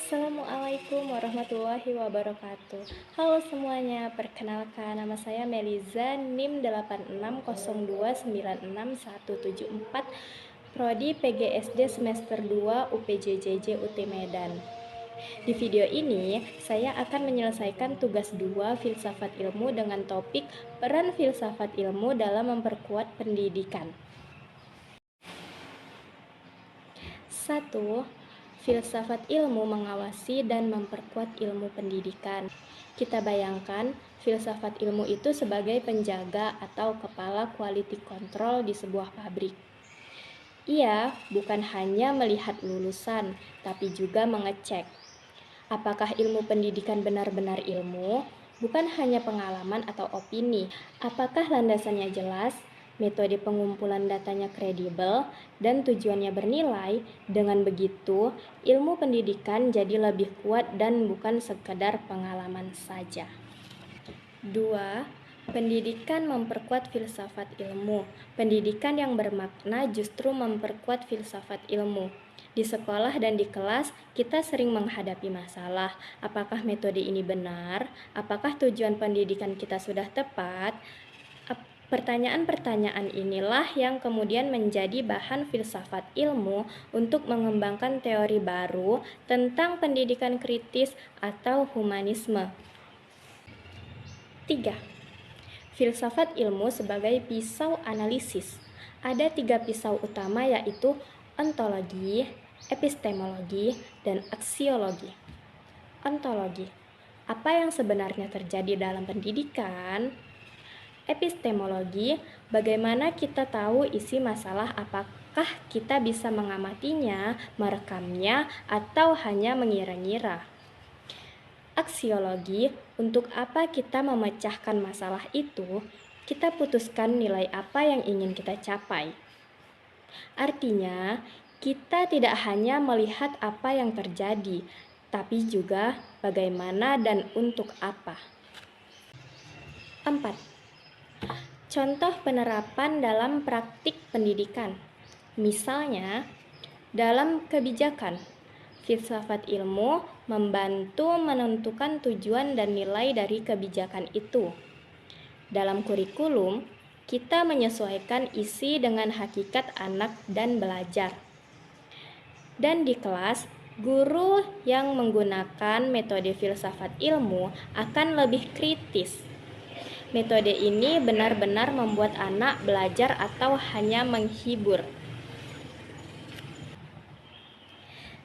Assalamualaikum warahmatullahi wabarakatuh. Halo semuanya, perkenalkan nama saya Meliza, NIM 8602966174, Prodi PGSD semester 2 UPJJJ UT Medan. Di video ini, saya akan menyelesaikan tugas 2 filsafat ilmu dengan topik peran filsafat ilmu dalam memperkuat pendidikan. 1. Filsafat ilmu mengawasi dan memperkuat ilmu pendidikan. Kita bayangkan, filsafat ilmu itu sebagai penjaga atau kepala quality control di sebuah pabrik. Ia bukan hanya melihat lulusan, tapi juga mengecek. Apakah ilmu pendidikan benar-benar ilmu? Bukan hanya pengalaman atau opini. Apakah landasannya jelas? Metode pengumpulan datanya kredibel, dan tujuannya bernilai. Dengan begitu, ilmu pendidikan jadi lebih kuat dan bukan sekedar pengalaman saja. 2. Pendidikan memperkuat filsafat ilmu. Pendidikan yang bermakna justru memperkuat filsafat ilmu. Di sekolah dan di kelas, kita sering menghadapi masalah. Apakah metode ini benar? Apakah tujuan pendidikan kita sudah tepat? Pertanyaan-pertanyaan inilah yang kemudian menjadi bahan filsafat ilmu untuk mengembangkan teori baru tentang pendidikan kritis atau humanisme. 3. Filsafat ilmu sebagai pisau analisis. Ada 3 pisau utama, yaitu ontologi, epistemologi, dan aksiologi. Ontologi. Apa yang sebenarnya terjadi dalam pendidikan? Epistemologi, bagaimana kita tahu isi masalah, apakah kita bisa mengamatinya, merekamnya, atau hanya mengira-ngira. Aksiologi, untuk apa kita memecahkan masalah itu, kita putuskan nilai apa yang ingin kita capai. Artinya, kita tidak hanya melihat apa yang terjadi, tapi juga bagaimana dan untuk apa. 4. Contoh penerapan dalam praktik pendidikan. Misalnya, dalam kebijakan, filsafat ilmu membantu menentukan tujuan dan nilai dari kebijakan itu. Dalam kurikulum, kita menyesuaikan isi dengan hakikat anak dan belajar. Dan di kelas, guru yang menggunakan metode filsafat ilmu akan lebih kritis. Metode ini benar-benar membuat anak belajar atau hanya menghibur.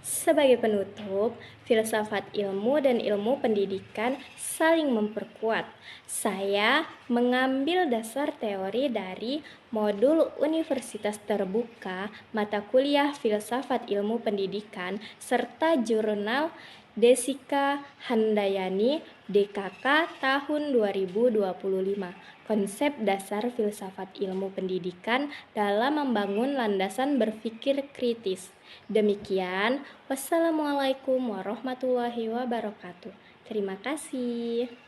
Sebagai penutup, filsafat ilmu dan ilmu pendidikan saling memperkuat. Saya mengambil dasar teori dari modul Universitas Terbuka, mata kuliah Filsafat Ilmu Pendidikan, serta jurnal Desika Handayani DKK tahun 2025. Konsep dasar filsafat ilmu pendidikan dalam membangun landasan berpikir kritis. Demikian, wassalamualaikum warahmatullahi wabarakatuh. Terima kasih.